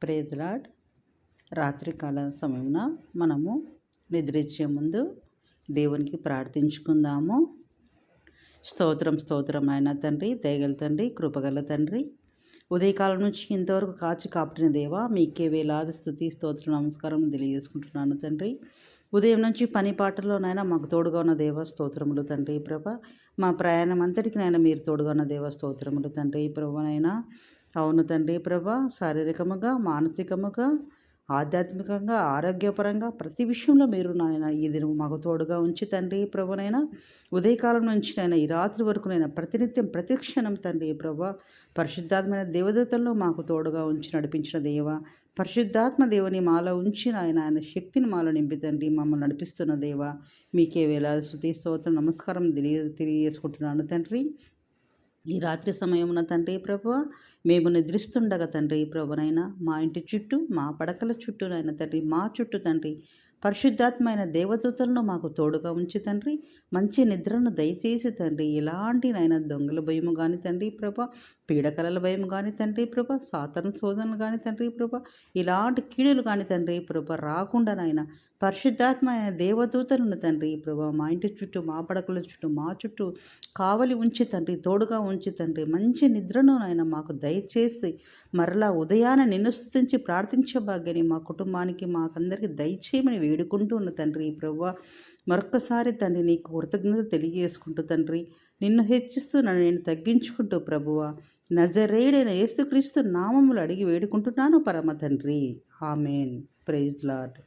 Praise lord. రాత్రికాల సమయమున మనము నిద్రించే ముందు దేవునికి ప్రార్థించుకుందాము. స్తోత్రమైన తండ్రి, దయగల తండ్రి, కృపగల తండ్రి, ఉదయకాలం నుంచి ఇంతవరకు కాచి కాపాడిన దేవా, మీకే వేలాది స్తుతి స్తోత్ర నమస్కారం తెలియజేసుకుంటున్నాను తండ్రి. ఉదయం నుంచి పని పాటల్లోనైనా మాకు తోడుగా ఉన్న దేవ స్తోత్రములు తండ్రి ప్రభ. మా ప్రయాణం అంతటికి నైనా మీరు తోడుగా ఉన్న దేవ స్తోత్రములు తండ్రి ప్రభునైనా. అవును తండ్రి ప్రభ, శారీరకముగా, మానసికముగా, ఆధ్యాత్మికంగా, ఆరోగ్యపరంగా ప్రతి విషయంలో మీరు నాయన ఈ దినం మాకు తోడుగా ఉంచి తండ్రి ప్రభునైనా. ఉదయకాలం నుంచి నైనా ఈ రాత్రి వరకు నైనా ప్రతినిత్యం ప్రతి క్షణం తండ్రి ప్రభ, పరిశుద్ధాత్మైన దేవదూతల్లో మాకు తోడుగా ఉంచి నడిపించిన దేవ, పరిశుద్ధాత్మ దేవుని మాలో ఉంచి ఆయన శక్తిని మాలో నింపి తండ్రి మమ్మల్ని నడిపిస్తున్న దేవ, మీకే వేలాది స్తుతి స్తోత్రం నమస్కారం తెలియజేసుకుంటున్నాను తండ్రి. ఈ రాత్రి సమయమున తండ్రి ప్రభువ, మేము నిద్రిస్తుండగా తండ్రి ప్రభునైనా మా ఇంటి చుట్టూ, మా పడకల చుట్టూనైనా తండ్రి, మా చుట్టూ తండ్రి పరిశుద్ధాత్మైన దేవదూతలను మాకు తోడుగా ఉంచి తండ్రి మంచి నిద్రను దయచేసి తండ్రి, ఎలాంటి నైనా దొంగల భయము కానీ తండ్రి ప్రభ, పీడకలల భయం కానీ తండ్రి ప్రభ, సాతాను శోధనలు కానీ తండ్రి ప్రభ, ఇలాంటి కీడులు కానీ తండ్రి ప్రభ రాకుండా నాయన పరిశుద్ధాత్మైన దేవదూతలను తండ్రి ప్రభ మా ఇంటి చుట్టూ, మా పడకల చుట్టూ, మా చుట్టూ కావలి ఉంచి తండ్రి, తోడుగా ఉంచి తండ్రి మంచి నిద్రను నాయన మాకు దయచేసి మరలా ఉదయాన నిన్ను స్తుతించి ప్రార్థించే భాగ్యాన్ని మా కుటుంబానికి మాకందరికీ దయచేయమని వేడుకుంటూ ఉన్న తండ్రి ప్రభువా. మరొక్కసారి తండ్రి నీకు కృతజ్ఞత తెలియజేసుకుంటూ తండ్రి, నిన్ను హెచ్చిస్తూ నన్ను నేను తగ్గించుకుంటూ ప్రభువా, నజరేయుడైన యేసుక్రీస్తు నామములు అడిగి వేడుకుంటున్నాను పరమ తండ్రి. ఆమెన్. Praise lord.